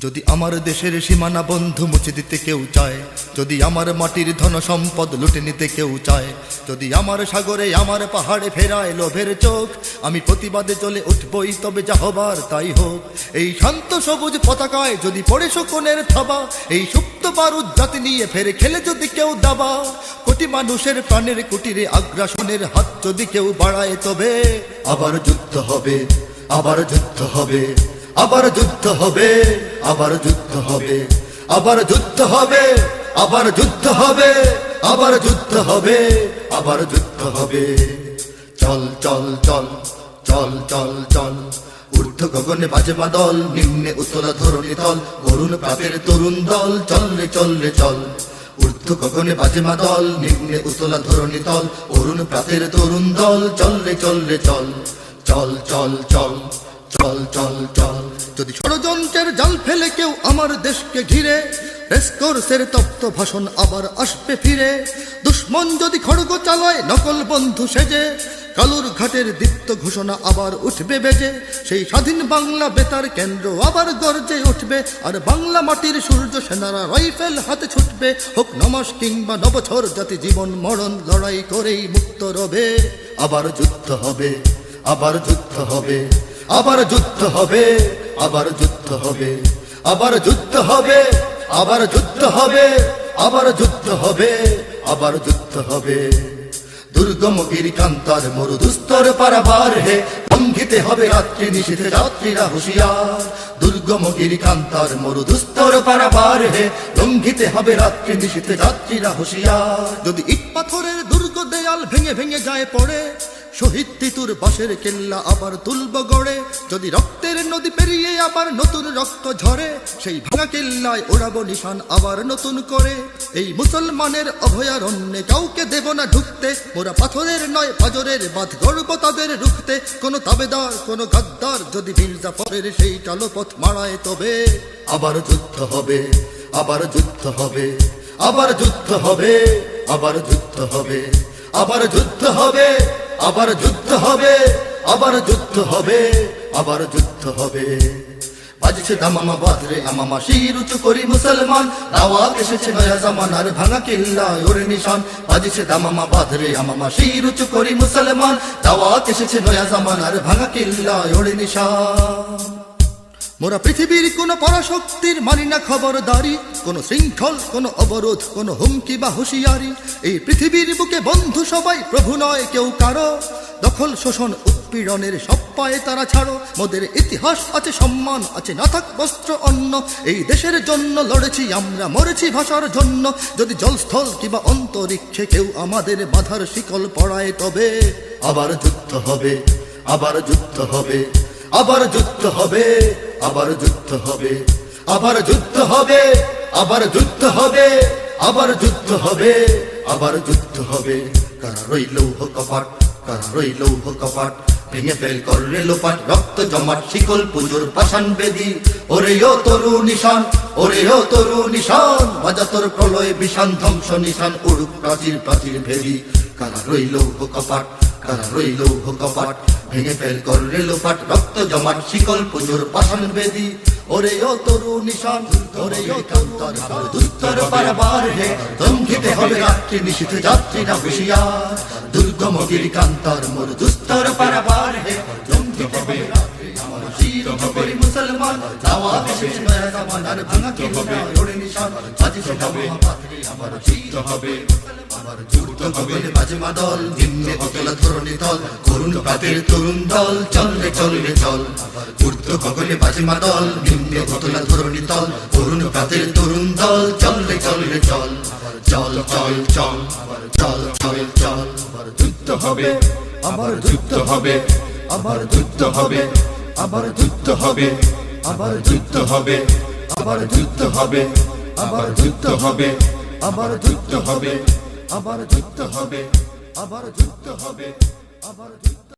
যদি আমার দেশের সীমানা বন্ধু মুছে দিতে কেউ চায়, যদি আমার মাটির ধন সম্পদ লুটে নিতে কেউ চায়, যদি আমার সাগরে আমার পাহাড়ে ফেরায় লোভের চোখ, আমি প্রতিবাদে চলে উঠবই, তবে যা হবার তাই হোক। এই শান্ত সবুজ পতাকায় যদি পড়ে শকুনের থাবা, এই সুপ্ত বারুদ জাতি নিয়ে ফেরে খেলে যদি কেউ দাবা, কোটি মানুষের প্রাণের কুটিরে আগ্রাসনের হাত যদি কেউ বাড়ায়, তবে আবার যুদ্ধ হবে, আবার যুদ্ধ হবে, আবার যুদ্ধ হবে, আবার যুদ্ধ হবে, আবার যুদ্ধ হবে, আবার যুদ্ধ হবে, আবার যুদ্ধ হবে, আবার যুদ্ধ হবে। চল চল চল চল চল চল, ঊর্ধ্ব গগনে বাজে মাদল, নিম্নে উতলা ধরণী তল, করুণ প্রাতের তরুণ দল, চললে চললে চল। ঊর্ধ্ব গগনে বাজে মাদল, নিম্নে উতলা ধরণী তল, করুণ প্রাতের তরুণ দল, চললে চললে চল। চল চল চল চল চল চল। যদি ষড়যন্ত্রের জাল ফেলে কেউ আমার দেশকে ঘিরে, রেসকোর্সের তপ্ত ভাষণ আবার আসবে ফিরে। দুশ্মন যদি খড়গ চালায় নকল বন্ধু সেজে, কালুর ঘাটের দীপ্ত ঘোষণা আবার উঠবে বেজে। সেই স্বাধীন বাংলা বেতার কেন্দ্র আবার গর্জে উঠবে, আর বাংলা মাটির সূর্য সেনারা রাইফেল হাতে ছুটবে। হোক নমাস কিংবা নবছর, জাতি জীবন মরণ লড়াই করেই মুক্ত রবে। আবার যুদ্ধ হবে, আবার যুদ্ধ হবে, আবার যুদ্ধ হবে, আবার যুদ্ধ হবে, আবার যুদ্ধ হবে, আবার যুদ্ধ হবে, আবার যুদ্ধ হবে, আবার যুদ্ধ হবে। দুর্গম গিরিকান্তার মরু দুস্তর পারাবার হে, লঙ্ঘিতে হবে রাত্রি নিশীথে যাত্রীরা হুঁশিয়ার। দুর্গম গিরিকান্তার মরু দুস্তর পারাবার হে, লঙ্ঘিতে হবে রাত্রি নিশীথে যাত্রীরা হুঁশিয়ার। যদি ইট পাথরের দুর্গ দেয়াল ভেঙে ভেঙে যায় পড়ে, শহীদ তিতুর বাঁশের কেল্লা আবার তুলব গড়ে। যদি রক্তের নদী পেরিয়ে আবার নতুন রক্ত ঝরে, সেই ভাঙা কেল্লায় ওড়াবো নিশান আবার নতুন করে। এই মুসলমানের অভয়ারণ্যে কাউকে দেব না ঢুকতে, মোরা পাথরের নয় পাজরের বাঁধ গড়ব তাদের রুখতে। কোন তাবেদার কোন গাদ্দার যদি মির্জাফরের সেই কালো পথ মারায়, তবে আবার যুদ্ধ হবে, আবার যুদ্ধ হবে, আবার যুদ্ধ হবে, আবার যুদ্ধ হবে, আবার যুদ্ধ হবে, আবার যুদ্ধ হবে, আবার যুদ্ধ হবে, আবার যুদ্ধ হবে। বাজছে দামামা বাদরে আমামা, শির উঁচু করি মুসলমান, দাওয়াত এসেছে নয়া জামানার ভাঙা কিল্লায় ওরে নিশান। বাজছে দামামা বাদরে আমামা, শির উঁচু করি মুসলমান, দাওয়াত এসেছে নয়া জামানার ভাঙা কিল্লায় ওরে নিশান। মোরা পৃথিবীর কোন পরাশক্তির মানি না খবরদারি, কোন শৃঙ্খল, কোন অবরোধ, কোন হুমকি বা হুঁশিয়ারি। এই পৃথিবীর বুকে বন্ধু সবাই, প্রভু নয় কেউ কারো। দখল শোষণ উৎপীড়নের সব পায়ে তারা ছাড়ো। মোদের ইতিহাস আছে, সম্মান আছে, না থাক বস্ত্র অন্ন। এই দেশের জন্য লড়েছি আমরা, মরেছি ভাষার জন্য। যদি জলস্থল কিংবা অন্তরিক্ষে কেউ আমাদের বাধার শিকল পড়ায়, তবে আবার যুদ্ধ হবে, আবার যুদ্ধ হবে, আবার যুদ্ধ হবে, আবার যুদ্ধ হবে, আবার যুদ্ধ হবে, আবার যুদ্ধ হবে, আবার যুদ্ধ হবে, আবার যুদ্ধ হবে। কারা রইল কপাট, কারা রইল কপাট, ভেঙে ফেল করলে লোপাট, রক্ত জমাট শিকল পুজোর পাষাণ বেদি। ওরে ও তরু নিশান, ওরে ও তরু নিশান, বাজা তোর প্রলয় বিষান, ধ্বংস নিশান উড়ুক প্রাচীর প্রাচীর ভেদি। কারা রইল কপাট, কারা রইল কপাট, ভেঙে ফেল করলে লোপাট, রক্ত জমাট শিকল পুজোর পাষাণ বেদি। ওরে ও তরু নিশান, ওরে ও কান্তার দুস্তর পারাবার হে, লঙ্ঘিতে হবে রাত্রি নিশীথে যাত্রীরা হুঁশিয়ার। দুর্গম গিরিকান্তার মরু দুস্তর পারাবার হে, লঙ্ঘিতে হবে রাত্রি আমার শির উঁচু করি মুসলমান, দাওয়াত এসেছে নয়া জামানার ভাঙা কিল্লায় ওরে নিশান। বাজছে দামামা বাদরে আমার যুদ্ধ হবে, আবার যুদ্ধ হবে। বাজে মাদল, নিম্নে উতলা ধরণী তল, করুণ প্রাতের তরুণ দল, চললে চললে চল। ঊর্ধ্ব গগনে বাজে মাদল, নিম্নে উতলা ধরণী তল, করুণ প্রাতের তরুণ দল, চললে চললে চল। চল চল চল চল চল চল। আবার যুদ্ধ হবে, আবার যুদ্ধ হবে, আবার যুদ্ধ হবে, আবার যুদ্ধ হবে, আবার যুদ্ধ হবে, আবার যুদ্ধ হবে, আবার যুদ্ধ হবে, আবার যুদ্ধ হবে, আবার যুদ্ধ হবে, আবার যুদ্ধ হবে, আবার যুদ্ধ।